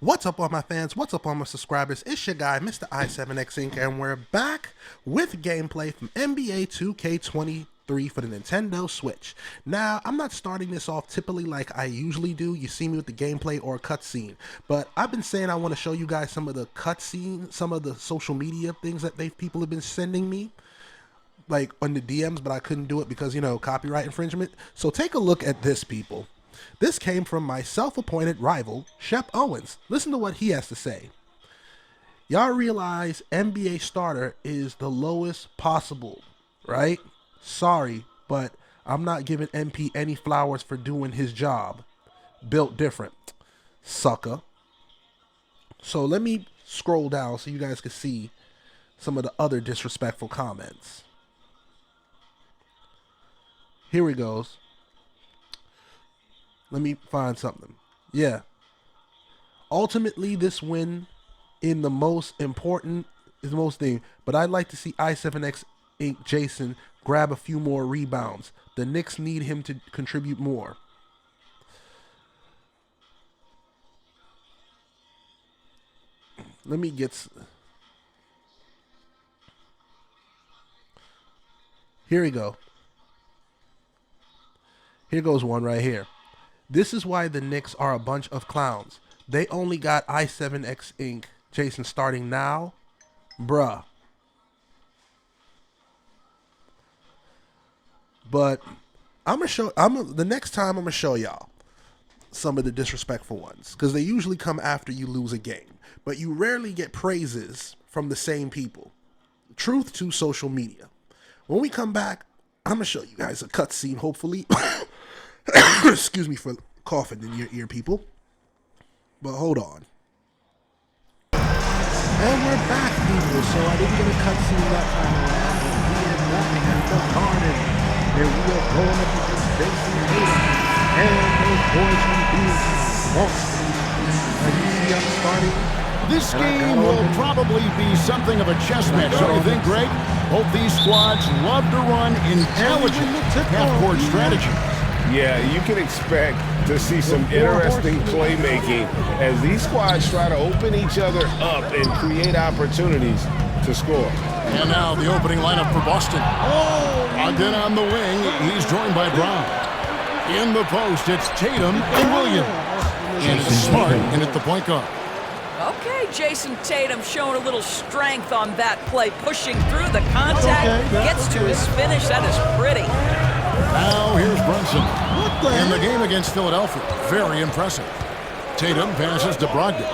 What's up, all my fans? What's up, all my subscribers? It's your guy, Mr. I7X Inc., and we're back with gameplay from NBA 2K23 for the Nintendo Switch. Now, I'm not starting this off typically like I usually do. You see me with the gameplay or a cutscene, but I've been saying I want to show you guys some of the cutscenes, some of the social media things that people have been sending me, like on the DMs, but I couldn't do it because, you know, copyright infringement. So take a look at this, people. This came from my self-appointed rival, Shep Owens. Listen to what he has to say. Y'all realize NBA starter is the lowest possible, right? Sorry, but I'm not giving MP any flowers for doing his job. Built different. Sucker. So let me scroll down so you guys can see some of the other disrespectful comments. Here he goes. Let me find something. Yeah. Ultimately, this win in the most important is the most thing. But I'd like to see I7X Inc. Jason grab a few more rebounds. The Knicks need him to contribute more. Let me get... Here we go. Here goes one right here. This is why the Knicks are a bunch of clowns. They only got I7X Inc. Jason starting now. Bruh. But the next time I'm gonna show y'all some of the disrespectful ones, because they usually come after you lose a game. But you rarely get praises from the same people. Truth to social media. When we come back, I'm gonna show you guys a cutscene, hopefully. Excuse me for coughing in your ear, people. But hold on. And we're back, people. So I didn't get a cutscene that time around. But we are back at the Garden. And we are going up against Jayson Tatum. And those boys from Boston. And you see I'm starting. This game will probably be something of a chess match, don't you think, Greg? Both these squads love to run intelligent half-court strategy. Yeah, you can expect to see some interesting playmaking as these squads try to open each other up and create opportunities to score. And now the opening lineup for Boston. Again on the wing, he's joined by Brown. In the post, it's Tatum and Williams. And it's Smart in at the point guard. Okay, Jayson Tatum showing a little strength on that play, pushing through the contact, gets to his finish. That is pretty. Now here's Brunson. In the game against Philadelphia, very impressive. Tatum passes to Brogdon.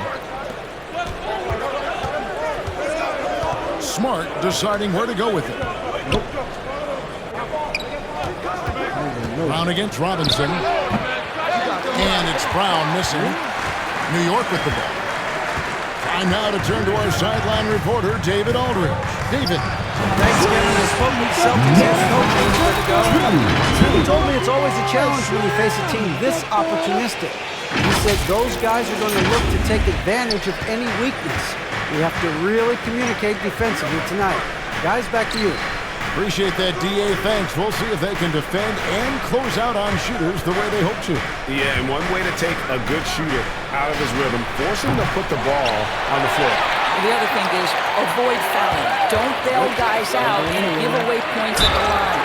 Smart deciding where to go with it. Brown against Robinson. And it's Brown missing. New York with the ball. Time now to turn to our sideline reporter, David Aldridge. David. Thanks again to the Celtics head coach, good to go. He told me it's always a challenge when you face a team this opportunistic. He said those guys are going to look to take advantage of any weakness. We have to really communicate defensively tonight. Guys, back to you. Appreciate that, D.A. Thanks. We'll see if they can defend and close out on shooters the way they hope to. Yeah, and one way to take a good shooter out of his rhythm, force him to put the ball on the floor. The other thing is avoid fouling. Don't bail guys out and give away points at the line.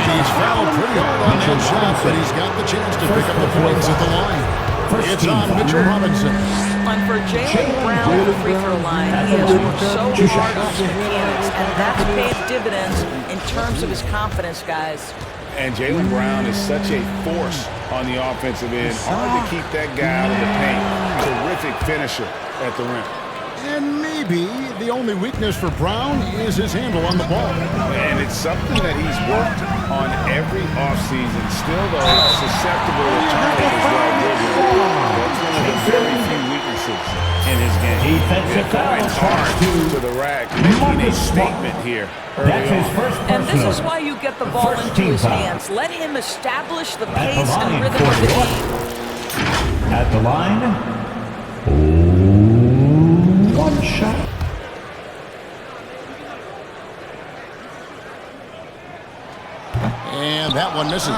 He's fouled pretty hard on that shot, but he's got the chance to pick up the points at the line. It's on Mitchell Robinson. And for Jaylen Brown at the free throw line, he has worked so hard on his mechanics, and that's paid dividends in terms of his confidence, guys. And Jaylen Brown is such a force on the offensive end. Hard to keep that guy out of the paint. Terrific finisher at the rim. And maybe the only weakness for Brown is his handle on the ball. And it's something that he's worked on every offseason. Still, though, susceptible to turnovers like Woodland. That's one of the very few weaknesses in his game. Going hard to the rack, making a statement here early on. And this is why you get the ball into his hands. Let him establish the pace and rhythm of the game. At the line, one shot. And that one misses.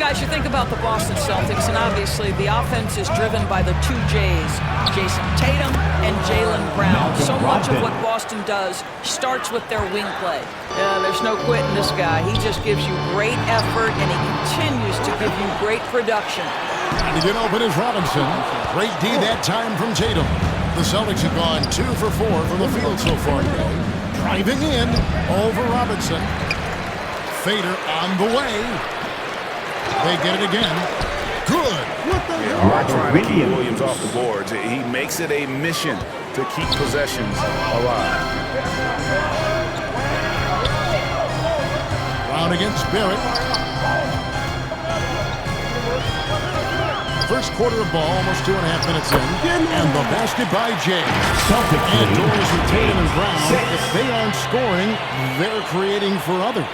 Guys, you think about the Boston Celtics, and obviously the offense is driven by the two J's, Jayson Tatum and Jalen Brown. So much of what Boston does starts with their wing play. There's no quitting this guy. He just gives you great effort, and he continues to give you great production. And to get open is Robinson. Great D that time from Tatum. The Celtics have gone 2 for 4 from the field so far today. Driving in over Robinson. Fader on the way. They get it again. Good. Hard trying to keep Williams off the boards. He makes it a mission to keep possessions alive. Brown against Barrett. First quarter of ball, almost 2.5 minutes in. And the basket by Jay. And Julius and Tatum and Brown, if they aren't scoring, they're creating for others.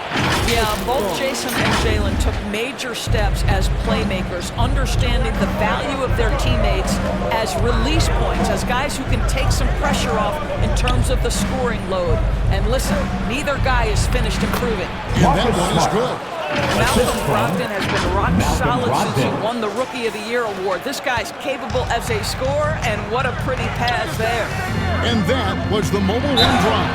Yeah, both Jason and Jalen took major steps as playmakers, understanding the value of their teammates as release points, as guys who can take some pressure off in terms of the scoring load. And listen, neither guy is finished improving. And that one is good. Malcolm Brogdon has been rock solid since he won the Rookie of the Year award. This guy's capable as a scorer, and what a pretty pass there. And that was the mobile one drop.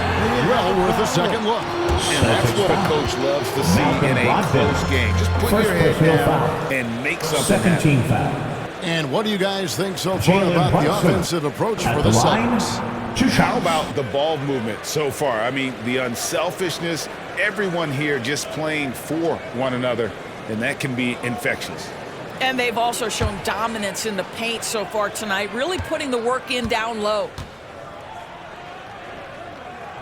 Well worth a second look. And that's what a coach loves to see in a close game. Just put your head down and make something happen. Second team foul. And what do you guys think so far about the offensive approach for the Celtics? How about the ball movement so far? I mean, the unselfishness, everyone here just playing for one another, and that can be infectious. And they've also shown dominance in the paint so far tonight, really putting the work in down low.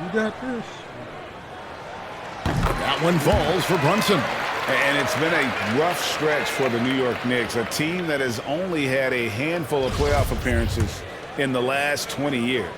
You got this. That one falls for Brunson. And it's been a rough stretch for the New York Knicks, a team that has only had a handful of playoff appearances in the last 20 years.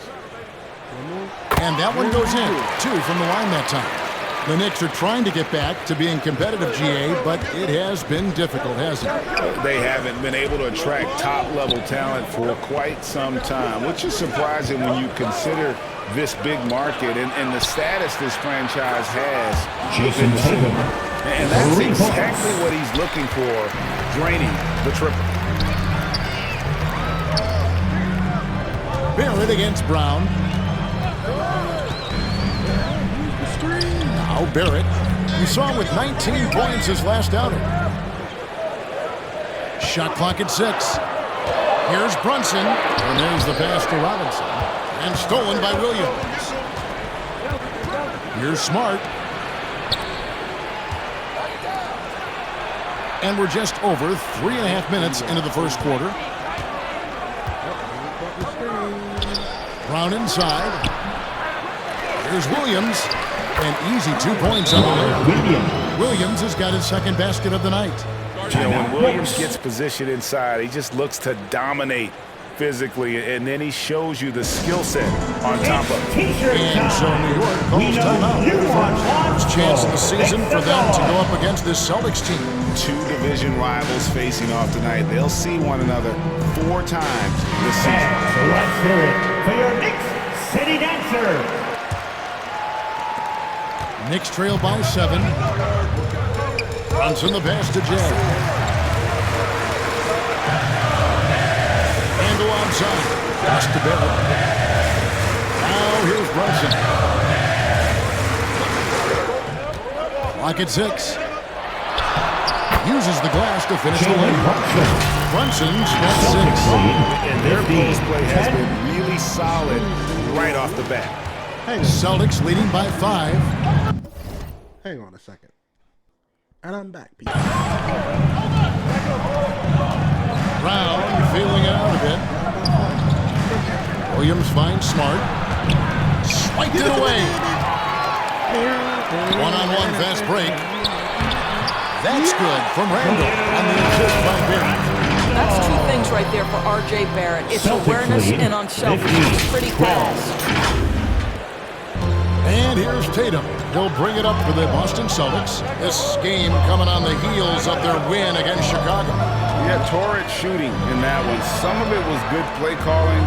And that one goes in, 2 from the line that time. The Knicks are trying to get back to being competitive, GA, but it has been difficult, hasn't it? They haven't been able to attract top-level talent for quite some time, which is surprising when you consider this big market and the status this franchise has. Jason Tatum. And that's exactly what he's looking for, draining the triple. Barrett against Brown. Now Barrett. We saw him with 19 points his last outing. Shot clock at 6. Here's Brunson. And there's the pass to Robinson. And stolen by Williams. Here's Smart. And we're just over 3.5 minutes into the first quarter. Brown inside. Here's Williams. An easy 2 points on the way. Williams has got his second basket of the night. You know, when Williams gets positioned inside, he just looks to dominate physically, and then he shows you the skill set on top of it. And so New York calls timeout. First chance of the season for them to go up against this Celtics team. 2 division rivals facing off tonight. They'll see one another 4 times this season. So let's hear it for your Knicks City Dancer. Knicks trail by 7. Brunson the pass to Jay. And go outside. Pass to Barrett. Now here's Brunson. Lock at 6. Uses the glass to finish the lane. Brunson's got 6. And their post play has been really solid right off the bat. Celtics leading by 5. Hang on a second. And I'm back, people. Brown feeling it out a bit. Williams finds Smart. Swiped it away. One-on-one fast break. That's good from Randle on the assist by Barrett. That's 2 things right there for RJ Barrett. It's awareness and unselfishness. Pretty pass. And here's Tatum. He'll bring it up for the Boston Celtics. This game coming on the heels of their win against Chicago. Yeah, torrid shooting in that one. Some of it was good play calling.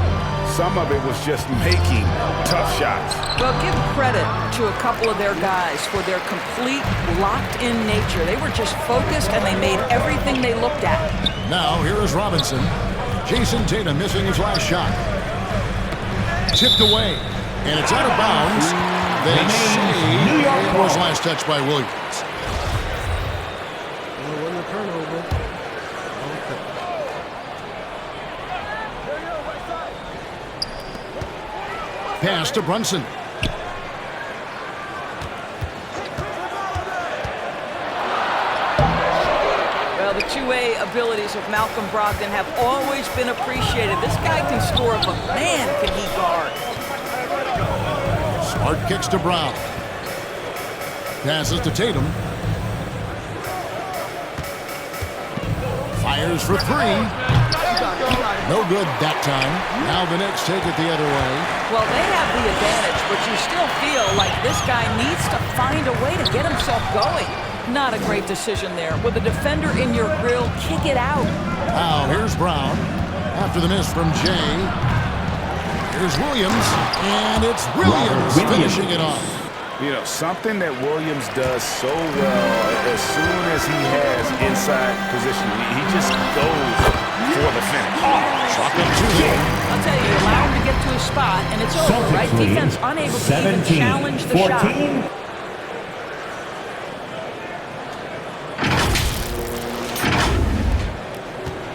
some of it was just making tough shots. Well, give credit to a couple of their guys for their complete locked-in nature. They were just focused, and they made everything they looked at. Now, here is Robinson. Jayson Tatum missing his last shot. Tipped away, and it's out of bounds. They say it was last touched by Williams. Pass to Brunson. Well, the two-way abilities of Malcolm Brogdon have always been appreciated. This guy can score, but man, can he guard. Smart kicks to Brown. Passes to Tatum. Fires for three. No good that time. Now the Knicks take it the other way. Well, they have the advantage, but you still feel like this guy needs to find a way to get himself going. Not a great decision there. With a defender in your grill, kick it out. Now here's Brown. After the miss from Jay. Here's Williams. And it's Williams finishing it off. You know, something that Williams does so well as soon as he has inside position, he just goes for the finish. Chalk up to him. I'll tell you, allow him to get to his spot, and it's over, Celtics right? lead Defense unable to even 17, challenge the 14. shot.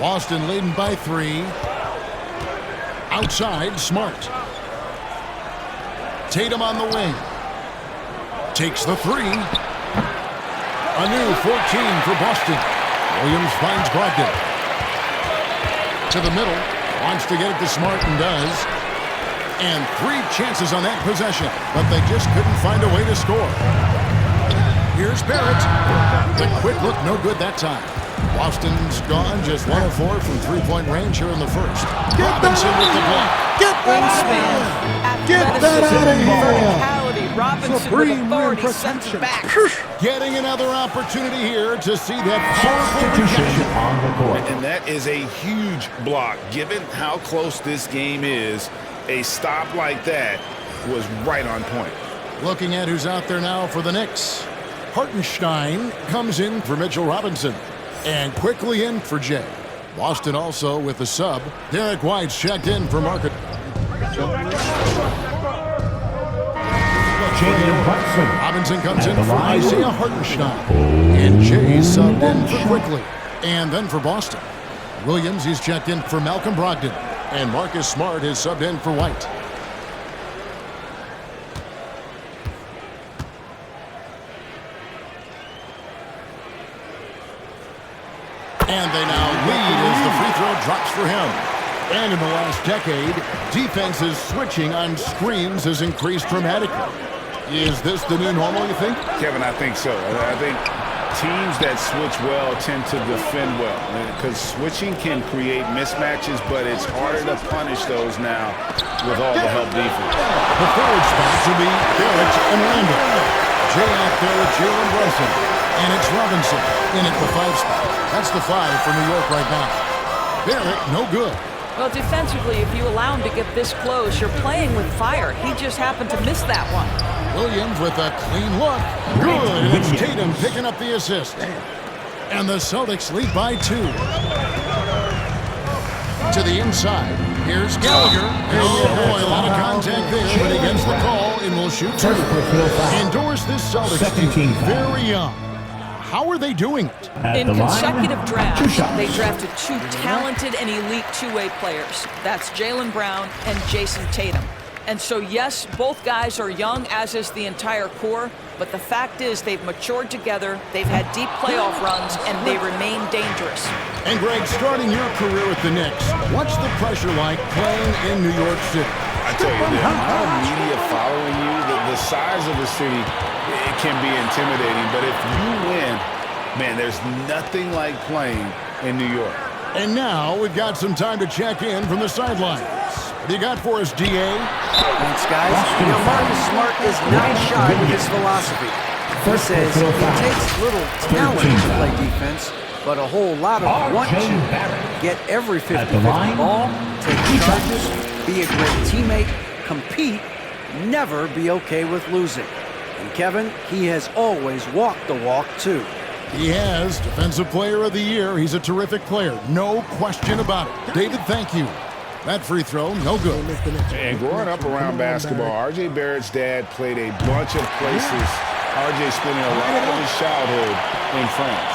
Boston leading by 3. Outside, Smart. Tatum on the wing. Takes the 3. A new 14 for Boston. Williams finds Brogdon. To the middle. Wants to get it to Smart and does. And 3 chances on that possession, but they just couldn't find a way to score. Here's Barrett. The quick look, no good that time. Boston's gone just 1 of 4 from three-point range here in the first. Robinson with the block. Get that out of here. Verticality. Robinson with authority sends it back. Getting another opportunity here to see that powerful rejection on the court. And that is a huge block. Given how close this game is, a stop like that was right on point. Looking at who's out there now for the Knicks. Hartenstein comes in for Mitchell Robinson. And quickly in for Jay. Boston also with the sub. Derek White's checked in for Market. Jalen Brunson. Robinson comes in for Isaiah Hartenstein. And Jay subbed in for Quickly. And then for Boston. Williams, he's checked in for Malcolm Brogdon. And Marcus Smart is subbed in for White. And they now lead as the free throw drops for him. And in the last decade, defenses switching on screens has increased dramatically. Is this the new normal, you think? Kevin, I think so. I think teams that switch well tend to defend well, because switching can create mismatches, but it's harder to punish those now with all the help defense. The forward spots will be Barrett and Randle. Jay out there with Jalen Brunson. And it's Robinson in at the 5 spot. That's the 5 for New York right now. Barrett, no good. Well, defensively, if you allow him to get this close, you're playing with fire. He just happened to miss that one. Williams with a clean look. Good. And it's Tatum picking up the assist. And the Celtics lead by 2. To the inside. Here's Gallagher. Oh, boy, a lot of contact there, but he gets the call and will shoot 2. Endorse this Celtics team very young. How are they doing it? In consecutive drafts, they drafted 2 talented and elite two-way players. That's Jaylen Brown and Jayson Tatum. And so, yes, both guys are young, as is the entire core, but the fact is they've matured together, they've had deep playoff runs, and they remain dangerous. And, Greg, starting your career with the Knicks, what's the pressure like playing in New York City? I tell you, the amount of media following you, the size of the city, it can be intimidating. But if you win, man, there's nothing like playing in New York. And now we've got some time to check in from the sidelines. What do you got for us, D.A.? Thanks, guys. You know, Marcus Smart is not shy with his philosophy. He says it takes little talent to play defense, but a whole lot of want to. Get every 50-50 ball, take charges, be a great teammate, compete, never be okay with losing. And Kevin, he has always walked the walk, too. He has Defensive Player of the Year. He's a terrific player. No question about it. David, thank you. That free throw, no good. And growing up around basketball, RJ Barrett's dad played a bunch of places. RJ spending a lot of his childhood in France.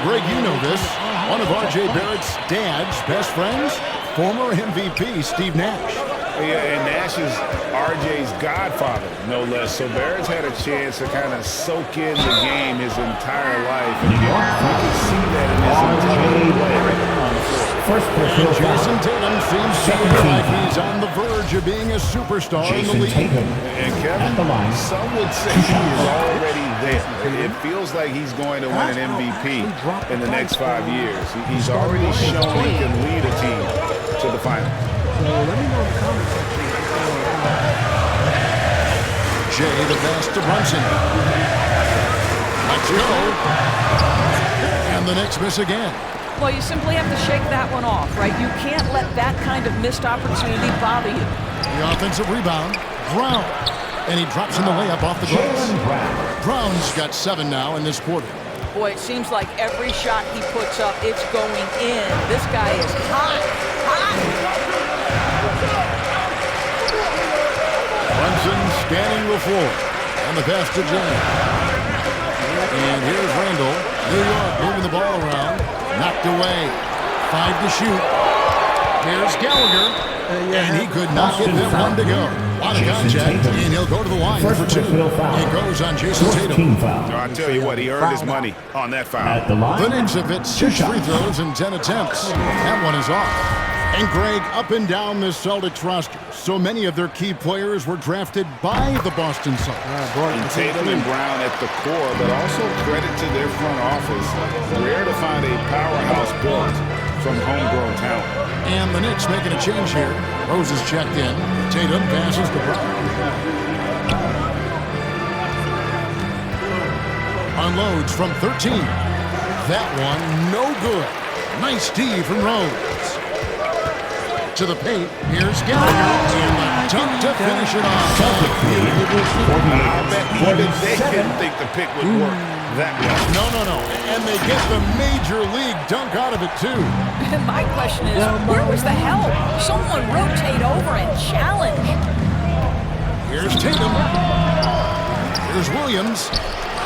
Greg, you know this. One of RJ Barrett's dad's best friends, former MVP Steve Nash. Yeah, and Nash is RJ's godfather, no less. So Barrett's had a chance to kind of soak in the game his entire life. And you can see that in his entire play on the floor. And Jayson Tatum seems to feel like he's on the verge of being a superstar in the league. And Kevin, some would say he is already there. It feels like he's going to win an MVP in the next 5 years. He's already shown he can lead a team to the finals. So let me know in the comment section. Jay the pass to Brunson. Let's go. And the Knicks miss again. Well, you simply have to shake that one off, right? You can't let that kind of missed opportunity bother you. The offensive rebound, Brown. And he drops in the layup off the glass. Brown's got 7 now in this quarter. Boy, it seems like every shot he puts up, it's going in. This guy is hot, hot. Brunson scanning the floor. And the pass to James. And here's Randle. New York moving the ball around. Knocked away. 5 to shoot. Here's Gallagher. And he could not get that one to go. A lot of contact. And he'll go to the line for 2. It goes on Jayson Tatum. I'll tell you what, he earned his money on that foul. The Knicks have hit 6 free throws in 10 attempts. That one is off. And Greg, up and down the Celtics roster, so many of their key players were drafted by the Boston Celtics. And Tatum and Brown at the core, but also credit to their front office. Rare to find a powerhouse built from homegrown talent. And the Knicks making a change here. Rose is checked in. Tatum passes to Brown. Unloads from 13. That one, no good. Nice D from Rose. To the paint, here's Gallagher, and the dunk to finish it off. I bet even they didn't think the pick would work that well. No. And they get the major league dunk out of it, too. My question is, where was the help? Someone rotate over and challenge. Here's Tatum. Here's Williams.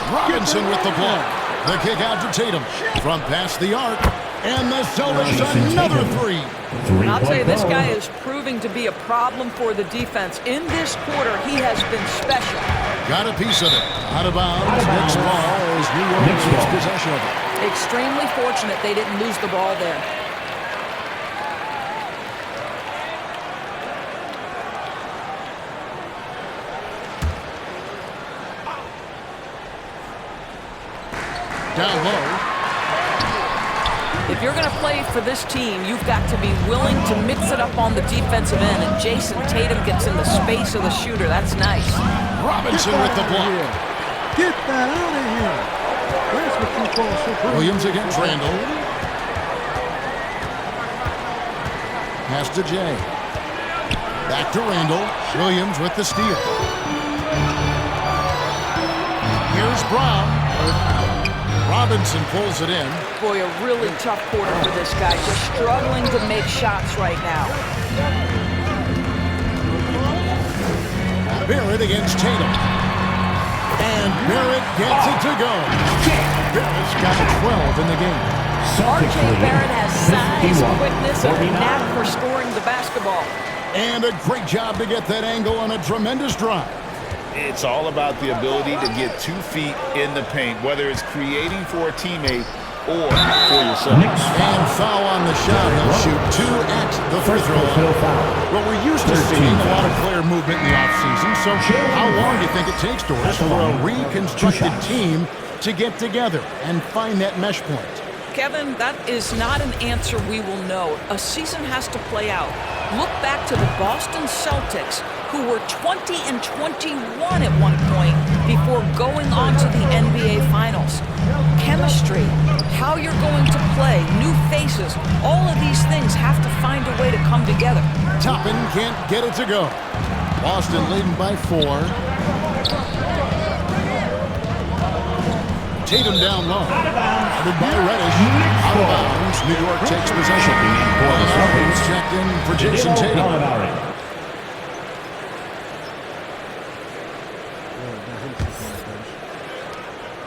Robinson with the ball. The kick out to Tatum from past the arc. And the Celtics another 3. I'll tell you, this guy is proving to be a problem for the defense. In this quarter, he has been special. Got a piece of it. Out of bounds. Next ball as New York gets possession of it. Extremely fortunate they didn't lose the ball there. Down low. If you're going to play for this team, you've got to be willing to mix it up on the defensive end, and Jayson Tatum gets in the space of the shooter. That's nice. Robinson with the block. Get that out of here. That's what you call super. Williams against Randle. Pass to Jay. Back to Randle. Williams with the steal. Here's Brown. Robinson pulls it in. Boy, a really tough quarter for this guy. Just struggling to make shots right now. Barrett against Tatum. And Barrett gets it to go. Barrett's got 12 in the game. RJ Barrett has size, quickness, and a knack for scoring the basketball. And a great job to get that angle on a tremendous drive. It's all about the ability to get 2 feet in the paint, whether it's creating for a teammate or for yourself. And foul on the shot. He'll shoot 2 at the free throw line. Well, we're used to seeing a lot of player movement in the offseason, so how long do you think it takes, Doris, for a reconstructed team to get together and find that mesh point? Kevin, that is not an answer we will know. A season has to play out. Look back to the Boston Celtics, who were 20-21 at one point, before going on to the NBA Finals. Chemistry, how you're going to play, new faces, all of these things have to find a way to come together. Toppin can't get it to go. Boston leading by 4. Tatum down low. Headed by Reddish. Out of bounds. New York takes possession. He's checked in for Jayson Tatum.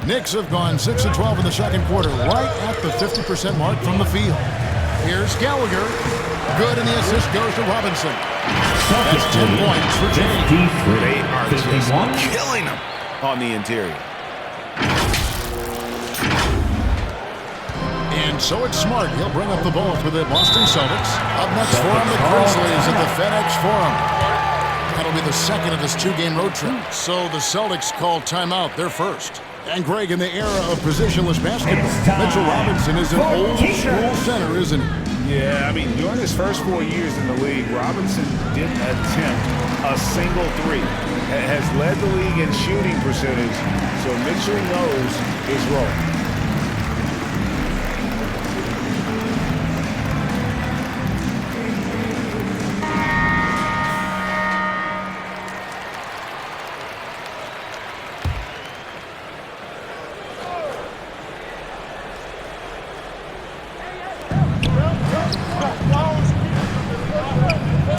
Knicks have gone 6 of 12 in the second quarter, right at the 50% mark from the field. Here's Gallagher. Good, and the assist goes to Robinson. That's 10 points for James. They are just killing them on the interior. And so it's Smart. He'll bring up the ball for the Boston Celtics. Up next for him, the Grizzlies at the FedEx Forum. That'll be the second of this 2-game road trip. So the Celtics call timeout. They're first. And Greg, in the era of positionless basketball, Mitchell Robinson is an old-school center, isn't he? Yeah, I mean, during his first 4 years in the league, Robinson didn't attempt a single three. Has led the league in shooting percentage, so Mitchell knows his role.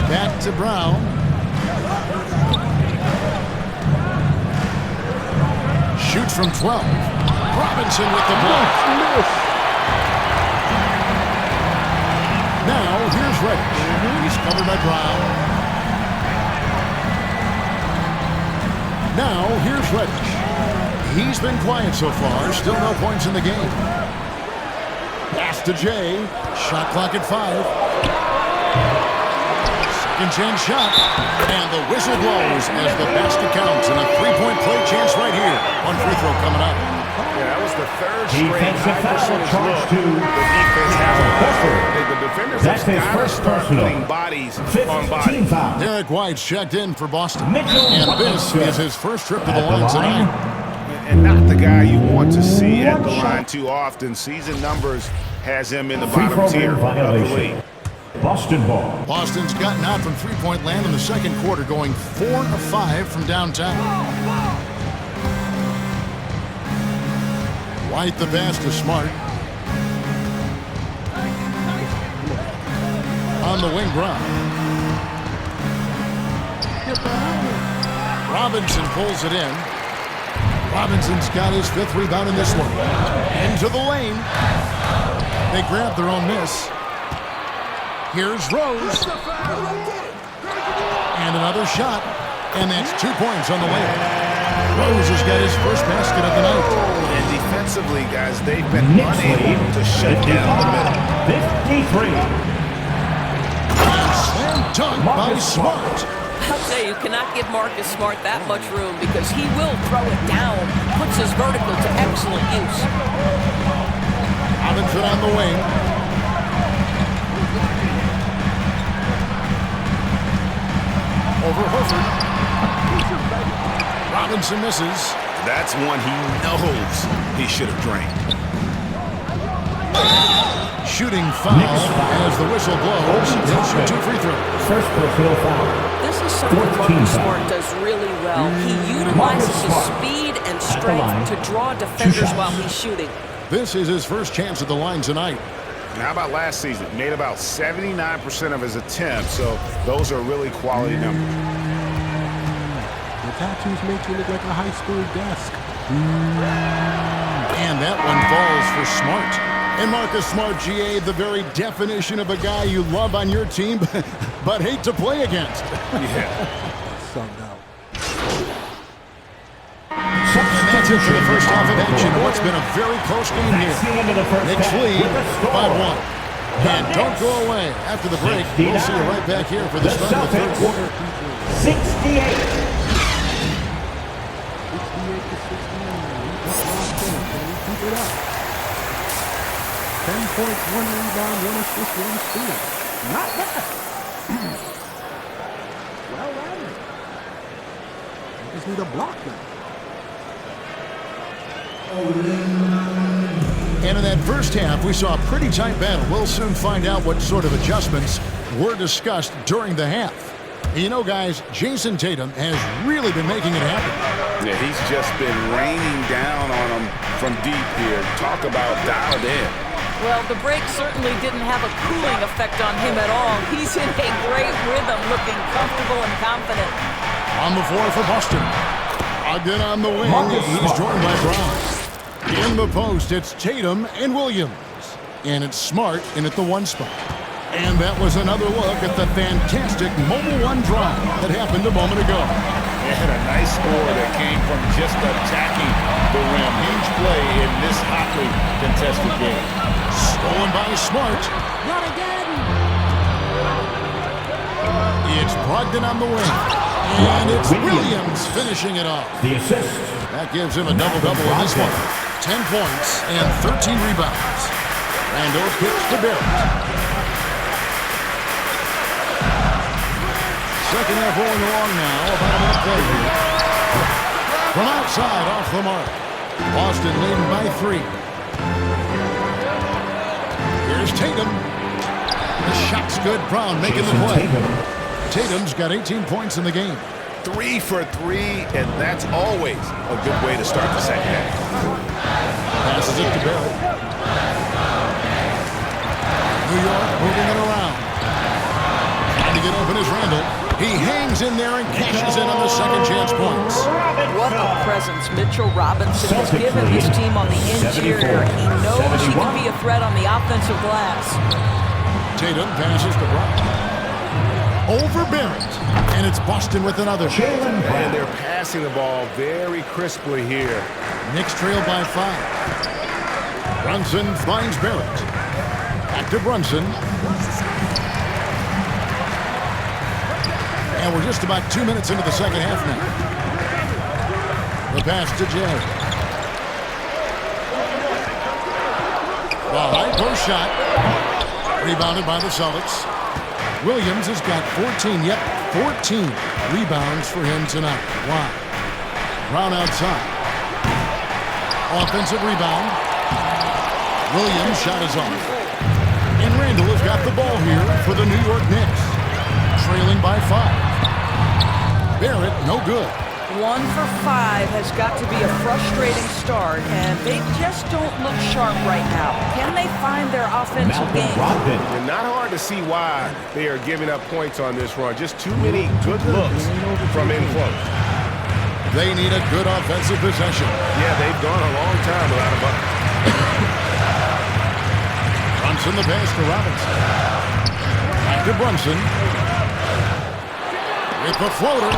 Back to Brown. Shoots from 12. Robinson with the block. Now, here's Reddish. He's covered by Brown. Now, here's Reddish. He's been quiet so far. Still no points in the game. Pass to Jay. Shot clock at 5. Second chance shot, and the whistle blows as the basket counts, and a 3-point play chance right here. One free throw coming up. Yeah, that was the third straight high percentage look the defense has on. The defenders have got to start putting bodies on bodies. Derek White's checked in for Boston, and this is his first trip to the line tonight. And not the guy you want to see at the line too often. Season numbers has him in the bottom tier of the league. Boston ball. Boston's gotten out from three-point land in the second quarter, going 4 of 5 from downtown. White the pass to Smart. On the wing, Brown. Robinson pulls it in. Robinson's got his 5th rebound in this one. Into the lane. They grab their own miss. Here's Rose. And another shot. And that's 2 points on the way. Rose has got his first basket of the night. And defensively, guys, they've been unable to shut down the middle. 53. Slam dunk by Smart. I'll say you cannot give Marcus Smart that much room because he will throw it down. Puts his vertical to excellent use. Robinson on the wing. Over Horford. Robinson misses. That's one he knows he should have drained. Shooting foul as the whistle blows. He'll shoot 2 free throws. First personal foul. This is something Marcus Smart does really well. He utilizes his speed and strength to draw defenders while he's shooting. This is his first chance at the line tonight. How about last season? Made about 79% of his attempts, so those are really quality numbers. The tattoos make you look like a high school desk. And that one falls for Smart. And Marcus Smart, GA, the very definition of a guy you love on your team, but hate to play against. Yeah. Subbed out. And that's it for the first half of action. What's been a very close game here. Knicks lead by 1. And don't go away. After the break, we'll see you right back here for the start of the third quarter. 68. 68 to 69. Can we keep it up? 10 points, 1 rebound, 1 assist, 1 steal. Not bad. Well rounded. We just need a block now. And in that first half, we saw a pretty tight battle. We'll soon find out what sort of adjustments were discussed during the half. You know, guys, Jayson Tatum has really been making it happen. Yeah, he's just been raining down on them from deep here. Talk about dialed in. Well, the break certainly didn't have a cooling effect on him at all. He's in a great rhythm, looking comfortable and confident. On the floor for Boston. Again on the wing, he's joined by Brown. In the post, it's Tatum and Williams. And it's Smart in at the 1 spot. And that was another look at the fantastic mobile 1 drive that happened a moment ago. They had a nice score that came from just attacking the rim. Huge play in this hotly contested game. Stolen by Smart. Not again. It's Brogdon on the wing. And it's Williams finishing it off. The assist. That gives him a double-double in this one. 10 points and 13 rebounds. Randle kicks to Barrett. Second half rolling along now. About a minute play here. From outside, off the mark. Boston leading by 3. Here's Tatum. The shot's good. Brown making the play. Tatum's got 18 points in the game. 3 for 3, and that's always a good way to start the second half. Passes it to Barrett. New York moving it around. Trying to get open is Randle. He hangs in there and cashes in on the second chance points. What a presence Mitchell Robinson has given his team on the interior. He knows he can be a threat on the offensive glass. Tatum passes to Brown. Over Barrett. And it's Boston with another. And they're passing the ball very crisply here. Knicks trail by 5. Brunson finds Barrett. Back to Brunson. And we're just about 2 minutes into the second half now. The pass to Jay. The high post shot. Rebounded by the Celtics. Williams has got 14. Yep, 14 rebounds for him tonight. Wow. Brown outside. Offensive rebound. Williams' shot is off. And Randle has got the ball here for the New York Knicks. Trailing by 5. Barrett, no good. 1 for 5 has got to be a frustrating start, and they just don't look sharp right now. Can they find their offensive game? And not hard to see why they are giving up points on this run. Just too many good looks from in close. They need a good offensive possession. Yeah, they've gone a long time without a bucket. Brunson the pass to Robinson. Back to Brunson. With the floater.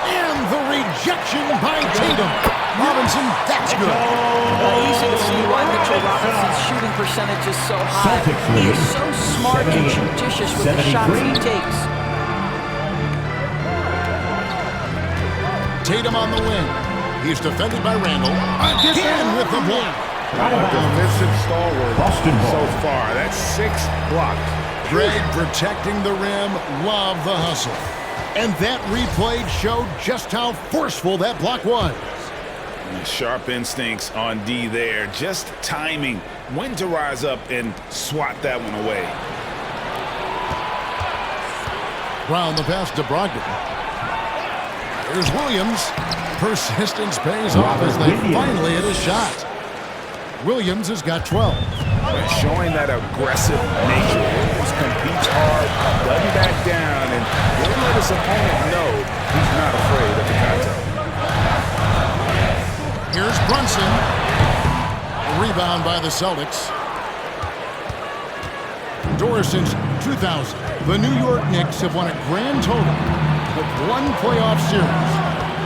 And the rejection by Tatum. Robinson, that's good. Easy to see why Mitchell Robinson's shooting percentage is so high. He is so smart and judicious with the shots he takes. Tatum on the wing. He's defended by Randle. Again with the block. Defensive stalwart so far. That's 6 blocks. Greg protecting the rim. Love the hustle. And that replay showed just how forceful that block was. Sharp instincts on D there. Just timing when to rise up and swat that one away. Brown the pass to Brogdon. Here's Williams. Persistence pays off as they finally hit a shot. Williams has got 12. Showing that aggressive nature. Williams competes hard, doesn't back down, and he'll let his opponent know he's not afraid of the contact. Here's Brunson. A rebound by the Celtics. Doris, since 2000, the New York Knicks have won a grand total of 1 playoff series.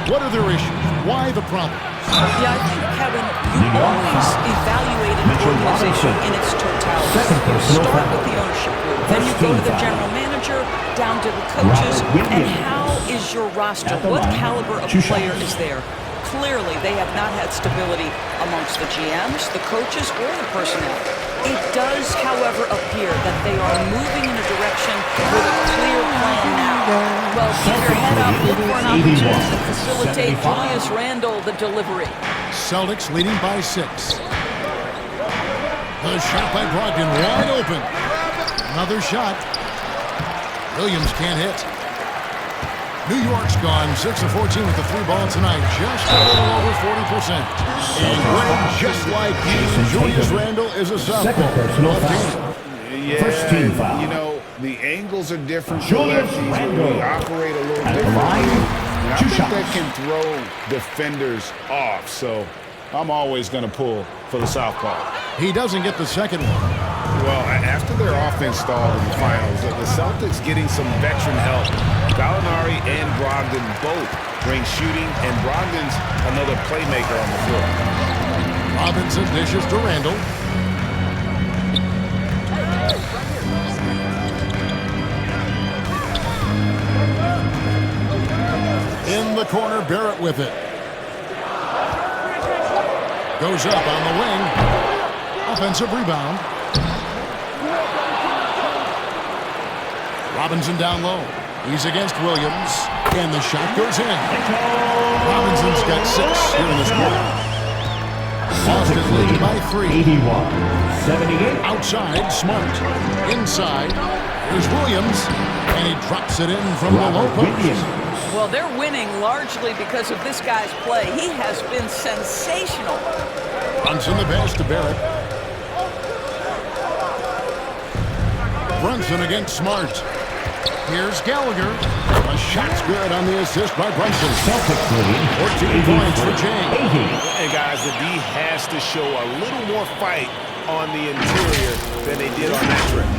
What are their issues? Why the problem? Yeah, I think, Kevin, you always evaluate an organization in its totality. You start with the ownership group, then you go to the general manager, down to the coaches, and how is your roster? What caliber of player is there? Clearly, they have not had stability amongst the GMs, the coaches, or the personnel. It does, however, appear that they are moving in a direction with a clear plan now. Well, keep your head up, look for an opportunity to facilitate Julius Randle the delivery. Celtics leading by 6. The shot by Brogdon, wide open. Another shot. Williams can't hit. New York's gone 6 of 14 with the 3-ball tonight, just a little over 40%. And Greg, just like you, Julius Randle is a sophomore. Second personal foul. Yeah, First team foul. You know, the angles are different. Julius We Randle operate a little at the differently. line. And I 2 think shots. that can throw defenders off. So I'm always going to pull for the southpaw. He doesn't get the second one. Well, after their offense stalled in the finals, the Celtics getting some veteran help. Gallinari and Brogdon both bring shooting, and Brogdon's another playmaker on the floor. Robinson dishes to Randle. In the corner, Barrett with it. Goes up on the wing. Offensive rebound. Robinson down low. He's against Williams. And the shot goes in. Robinson's got 6 here in this quarter. Boston leading by 3. 81-78. Outside, Smart. Inside, here's Williams. And he drops it in from the low post. Well, they're winning largely because of this guy's play. He has been sensational. Brunson the pass to Barrett. Brunson against Smart. Here's Gallagher. A shot's good on the assist by Brunson. 14 points for James. And guys, the D has to show a little more fight on the interior than they did on that trip.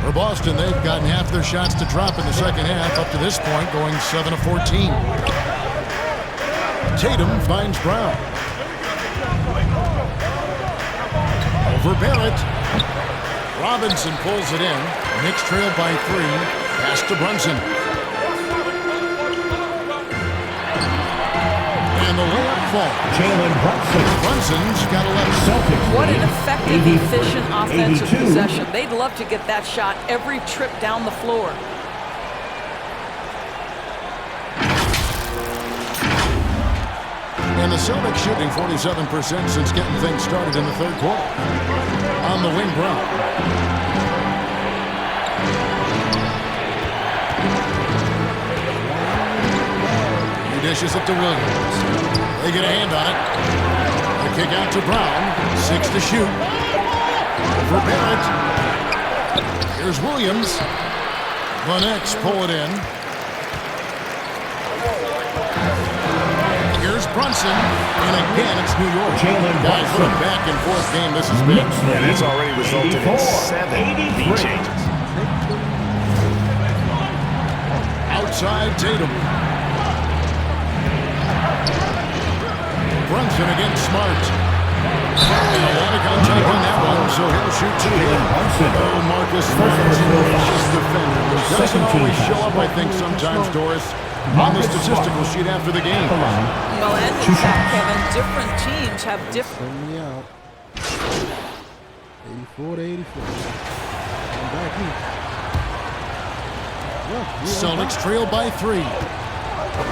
For Boston, they've gotten half their shots to drop in the second half, up to this point, going 7 of 14. Tatum finds Brown. Over Barrett. Robinson pulls it in. Knicks trailed by 3. Pass to Brunson. And the layup falls. Jalen Brunson. Brunson's got 11. Celtics What an lead. effective, 84, efficient offensive 82. possession. They'd love to get that shot every trip down the floor. And the Celtics shooting 47% since getting things started in the third quarter. On the wing, Brown. He dishes it to Williams. They get a hand on it. The kick out to Brown. 6 to shoot. For Barrett. Here's Williams. The Knicks pull it in. Here's Brunson, and again it's New York. Jalen Guys, what a Brunson. back and forth game this has been. And it's already resulted in 7 lead changes. Outside Tatum. Brunson against Smart. And a lot of contact on that one, so he'll shoot 2 here. Oh, Marcus Smart's a vicious defender. He doesn't always show up, I think, sometimes, Doris, on the statistical sheet after the game. Well, and in fact, Kevin, different teams have different... Send me out. 84 to 84. I'm back here. Yeah, Celtics trail by 3.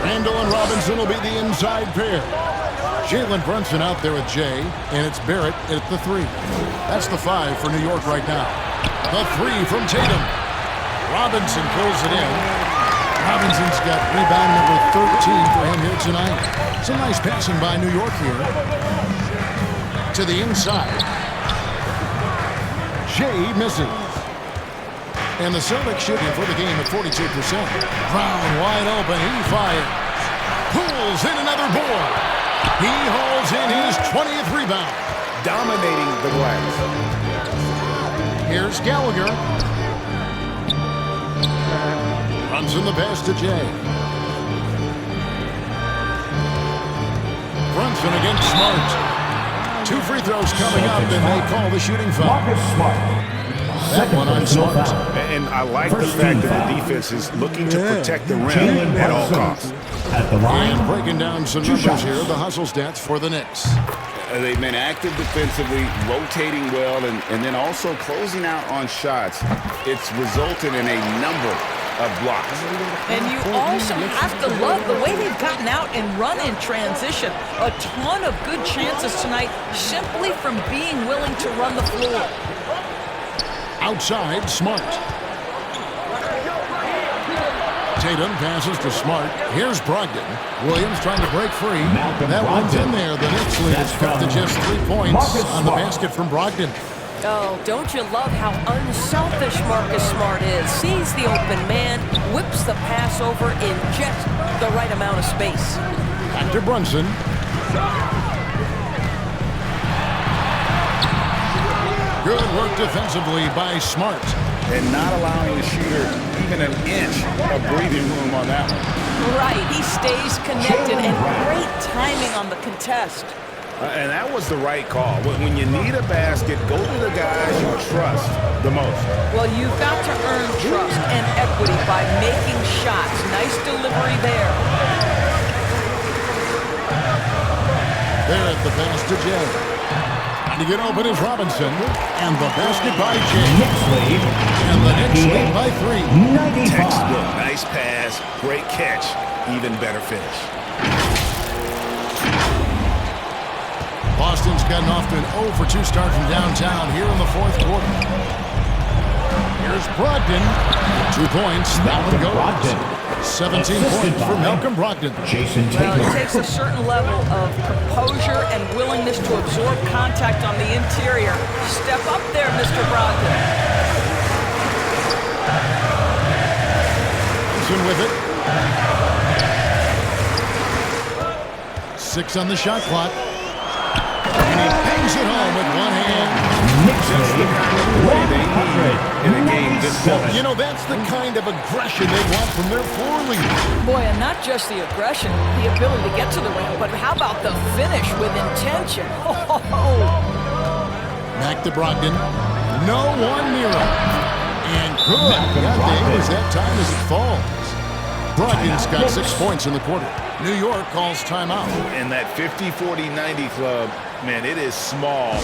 Randle and Robinson will be the inside pair. Jalen Brunson out there with Jay, and it's Barrett at the 3. That's the 5 for New York right now. The 3 from Tatum. Robinson pulls it in. Robinson's got rebound number 13 for him here tonight. Some nice passing by New York here. To the inside. Jay misses. And the Celtics shooting for the game at 42%. Brown wide open. He fires. Pulls in another board. He hauls in his 20th rebound. Dominating the glass. Here's Gallagher. Runs in the pass to Jay. Brunson against Smart. 2 free throws coming up, and they call the shooting foul. Marcus Smart. That one on Smart. And I like the fact that the defense is looking to protect the rim at all costs. At the line. And breaking down some numbers here, the hustle stats for the Knicks. They've been active defensively, rotating well, and then also closing out on shots. It's resulted in a number of blocks. And you also have to love the way they've gotten out and run in transition. A ton of good chances tonight simply from being willing to run the floor. Outside, Smart. Tatum passes to Smart. Here's Brogdon. Williams trying to break free. That one's in there. The Knicks lead is cut to just 3 points on the basket from Brogdon. Oh, don't you love how unselfish Marcus Smart is? Sees the open man, whips the pass over in just the right amount of space. Back to Brunson. Good work defensively by Smart. And not allowing the shooter even an inch of breathing room on that one. Right, he stays connected and great timing on the contest. And that was the right call. When you need a basket, go to the guys you trust the most. Well, you've got to earn trust and equity by making shots. Nice delivery there. There at the pass to Jay. Trying to get open is Robinson. And the basket by Jay. And the Knicks lead by 3. Textbook. Nice pass. Great catch. Even better finish. Boston's gotten off to an 0 for 2 start from downtown here in the 4th quarter. Here's Brogdon. 2 points. That one goes. 17 points for Malcolm Brogdon. Jayson Well, Tatum. it takes a certain level of composure and willingness to absorb contact on the interior. Step up there, Mr. Brogdon. Brunson with it. 6 on the shot clock. And he bangs it home with one hand. Just the kind of play they need in a game this close. You know, that's the kind of aggression they want from their floor leader. Boy, and not just the aggression, the ability to get to the rim, but how about the finish with intention? Back to Brogdon. No one near him. And good. That thing was that time as it falls. Brogdon's got 6 points in the quarter. New York calls timeout. And that 50-40-90 club, man, it is small.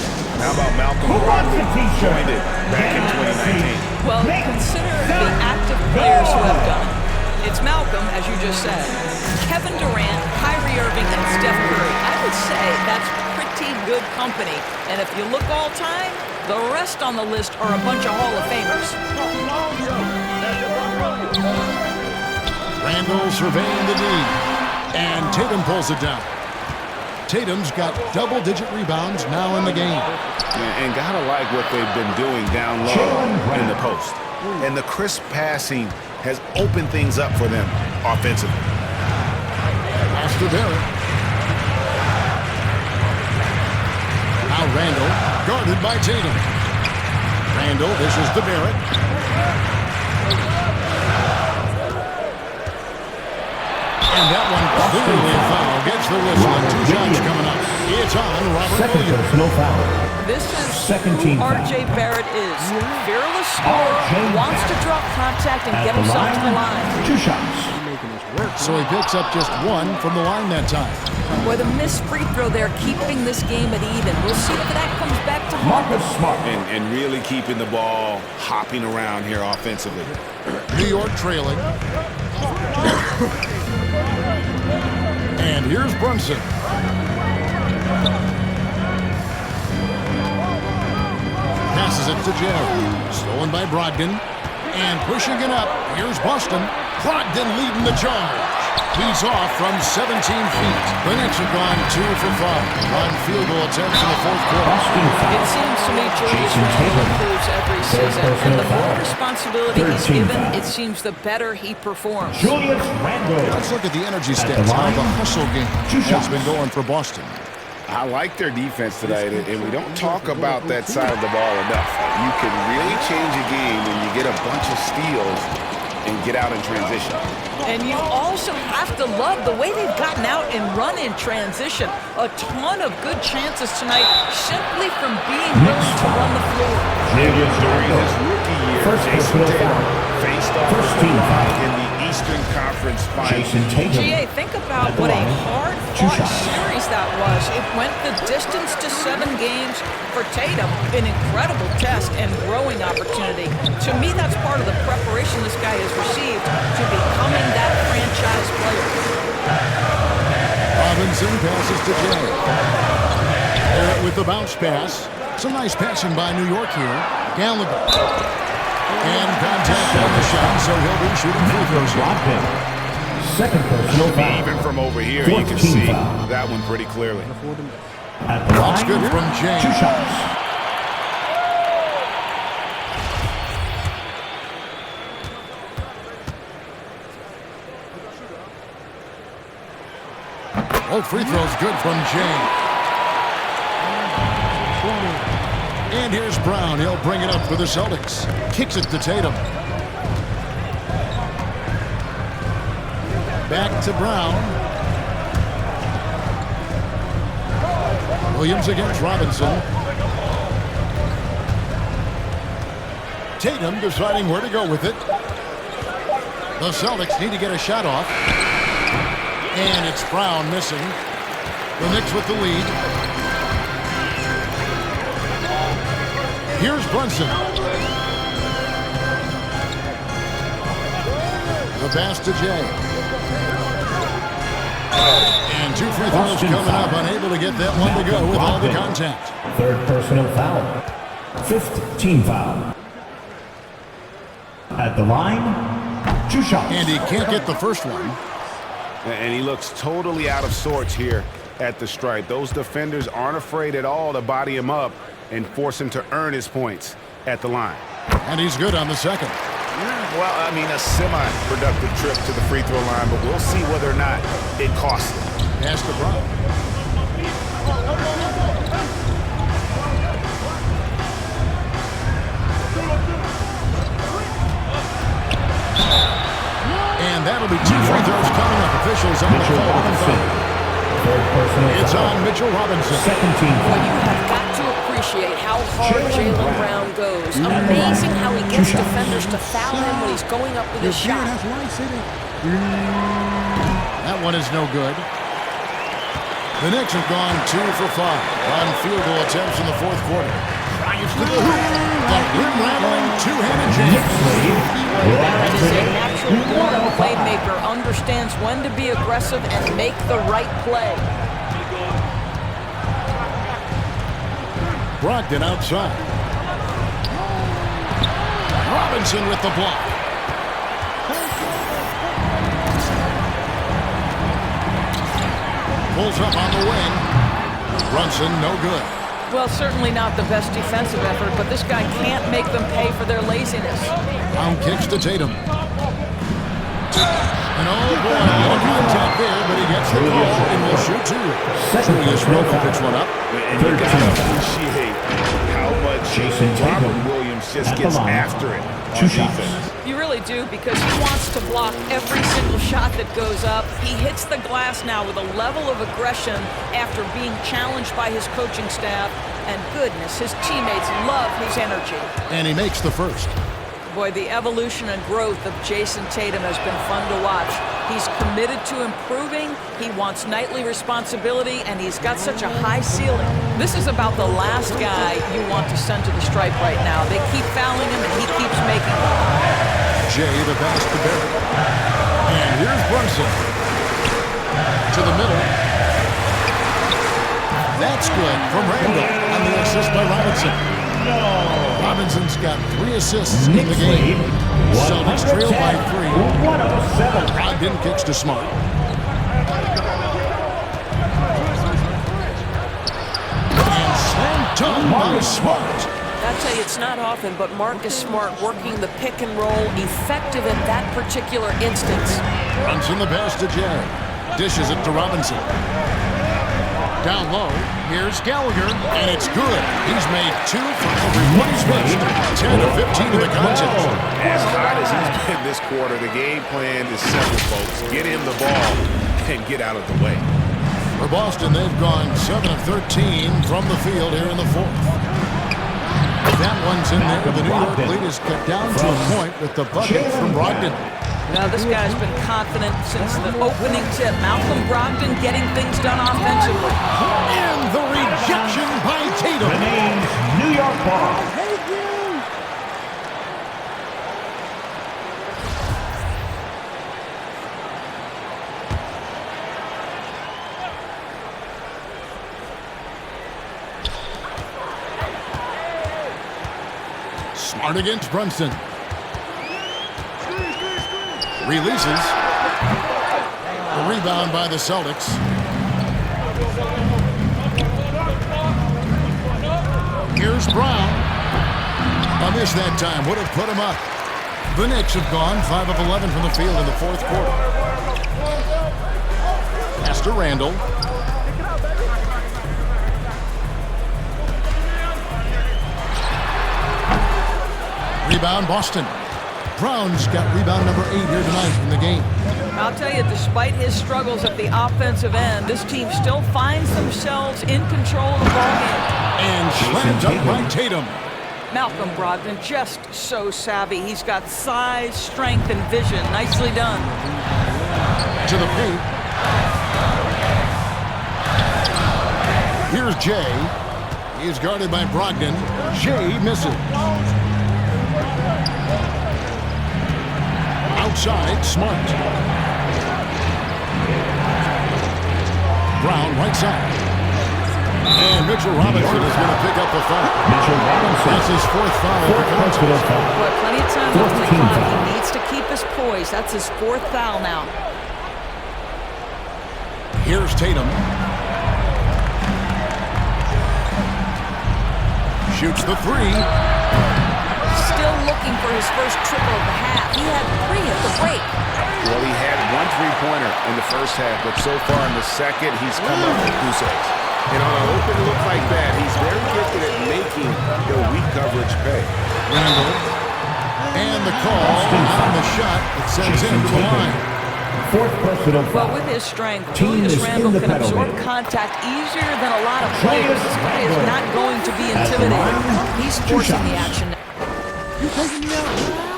How about Malcolm Brogdon joined it back in 2019? Well, consider the active players who have done it. It's Malcolm, as you just said, Kevin Durant, Kyrie Irving, and Steph Curry. I would say that's pretty good company. And if you look all time, the rest on the list are a bunch of Hall of Famers. Randle surveying the lead. And Tatum pulls it down. Tatum's got double-digit rebounds now in the game. And gotta like what they've been doing down low in the post. And the crisp passing has opened things up for them offensively. Pass to Barrett. Now Randle, guarded by Tatum. Randle, this is to Barrett. And that one clearly a foul. Gets the whistle and 2 shots coming up. It's on Robert Second Williams. personal foul. This is Second who team foul. RJ Barrett is. Fearless scorer, wants to draw contact and get himself to the line. 2 shots. So he picks up just 1 from the line that time. Boy, the missed free throw there, keeping this game at even. We'll see if that comes back to haunt them. Marcus Smart. And really keeping the ball hopping around here offensively. New York trailing. And here's Brunson. Passes it to Jerry. Stolen by Brogdon. And pushing it up. Here's Boston. Brogdon leading the charge. He's off from 17 feet. The Knicks have gone 2 for 5 on field goal attempts in the 4th quarter. It seems to me Julius Randle improves every season, and the more responsibility he's given, it seems the better he performs. Julius Randle. Let's look at the energy stats. How the hustle game has been going for Boston. I like their defense tonight, and we don't talk about that side of the ball enough. You can really change a game when you get a bunch of steals and get out in transition. And you also have to love the way they've gotten out and run in transition. A ton of good chances tonight simply from being willing to run the floor. Julius During his Randle. rookie year, First Jayson personal Tatum foul. faced off First team foul. in the Eastern Conference conference finals. GA, think about what a hard-fought series that was. It went the distance to 7 games. For Tatum, an incredible test and growing opportunity. To me, that's part of the preparation this guy has received to becoming that franchise player. Robinson passes to Jay. Barrett with the bounce pass. Some nice passing by New York here. Gallagher. And contact on the shot, so he'll be shooting free throws here. Second personal foul. Even from over here, you can see that one pretty clearly. At the That's line, good from James. 2 shots. Both free throws good from James. And here's Brown. He'll bring it up for the Celtics. Kicks it to Tatum. Back to Brown. Williams against Robinson. Tatum deciding where to go with it. The Celtics need to get a shot off. And it's Brown missing. The Knicks with the lead. Here's Brunson. The pass to Jay. And 2 free throws coming up. Unable to get that one to go with all the contact. Third personal foul. 5th team foul. At the line, 2 shots. And he can't get the first one. And he looks totally out of sorts here at the stripe. Those defenders aren't afraid at all to body him up and force him to earn his points at the line. And he's good on the second. Well, I mean, a semi-productive trip to the free throw line, but we'll see whether or not it costs him. Pass to Brown. And that'll be 2 free throws coming up. Officials on the phone. It's on Mitchell Robinson. Second team Well, foul. you have got to appreciate how hard Jaylen Brown goes. Amazing how he gets defenders to foul him when he's going up with his shot. That one is no good. The Knicks have gone 2 for 5 on field goal attempts in the 4th quarter. Drives to the hoop. The rim-rattling two-handed jam. Barrett is a natural-born playmaker, understands when to be aggressive and make the right play. Brogdon outside. Robinson with the block. Pulls up on the wing. Brunson, no good. Well, certainly not the best defensive effort, but this guy can't make them pay for their laziness. Brown kicks to Tatum. And oh boy, a little contact there, but he gets the call and will shoot 2. Julius will pitch one up. And you got to appreciate how much Jayson Tatum Williams just gets after it on 2 shots. defense. You really do, because he wants to block every single shot that goes up. He hits the glass now with a level of aggression after being challenged by his coaching staff. And goodness, his teammates love his energy. And he makes the first. Boy, the evolution and growth of Jayson Tatum has been fun to watch. He's committed to improving, he wants nightly responsibility, and he's got such a high ceiling. This is about the last guy you want to send to the stripe right now. They keep fouling him, and he keeps making them. Jay, the pass to Barrett. And here's Brunson. To the middle. That's good from Randle on the assist by Robinson. Robinson's got 3 assists in the game. Celtics trail by 3. 107. Brogdon kicks to Smart. And slam dunk by Smart. I tell you, it's not often, but Marcus Smart working the pick and roll, effective in that particular instance. Brunson the pass to Jay. Dishes it to Robinson. Down low, here's Gallagher, and it's good. He's made 2 for every one he's missed. 10 of 15 in the contest. As hot as he's been this quarter, the game plan is simple, folks. Get him the ball and get out of the way. For Boston, they've gone 7 of 13 from the field here in the 4th. That one's in there. The New York lead is kept down to a point with the bucket from Brogdon. Now, this guy's been confident since the opening tip. Malcolm Brogdon getting things done offensively. And the rejection by Tatum. The name's New York ball. Smart against Brunson. Releases. The rebound by the Celtics. Here's Brown. A miss that time. Would have put him up. The Knicks have gone 5 of 11 from the field in the fourth quarter. Pass to Randle. Rebound Boston. Brown's got rebound number 8 here tonight in the game. I'll tell you, despite his struggles at the offensive end, this team still finds themselves in control of the ballgame. And slammed up by Tatum. Malcolm Brogdon just so savvy. He's got size, strength, and vision. Nicely done. To the paint. Here's Jay. He's guarded by Brogdon. Jay misses. Outside, Smart. Brown, right side. And Mitchell Robinson is going to pick up the foul. That's his 4th foul of the contest. Boy, plenty of time left on the clock. He needs to keep his poise. That's his 4th foul now. Here's Tatum. Shoots the 3. Still looking for his first triple of the half. He had 3 at the break. Well, he had 1 3-pointer in the first half, but so far in the second, he's come up with goose eggs. And on an open look like that, he's very gifted at making the weak coverage pay. Randle. And the call on the shot that sends him to the line. 4th personal foul. Well, with his strength, Julius Randle can absorb contact easier than a lot of players. This guy is not going to be intimidated. He's forcing the action. You taking me out now?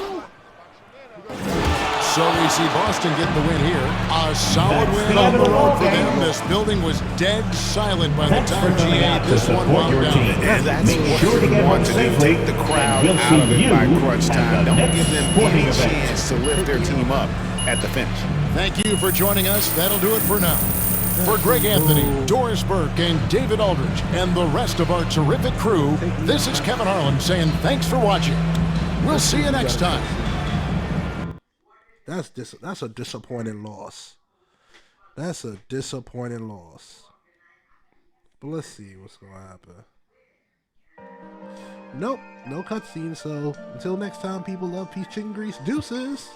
So we see Boston get the win here. A solid win on the road for them. This building was dead silent by the time GA this one wound down. And that's what you want to do. Take the crowd out of it by crunch time. Don't give them any chance to lift their team up at the finish. Thank you for joining us. That'll do it for now. For Greg Anthony, Doris Burke, and David Aldridge, and the rest of our terrific crew, this is Kevin Harlan saying thanks for watching. We'll see you next time. That's a disappointing loss. That's a disappointing loss. But let's see what's going to happen. Nope, no cutscene. So until next time, people, love, peace, chicken grease, deuces.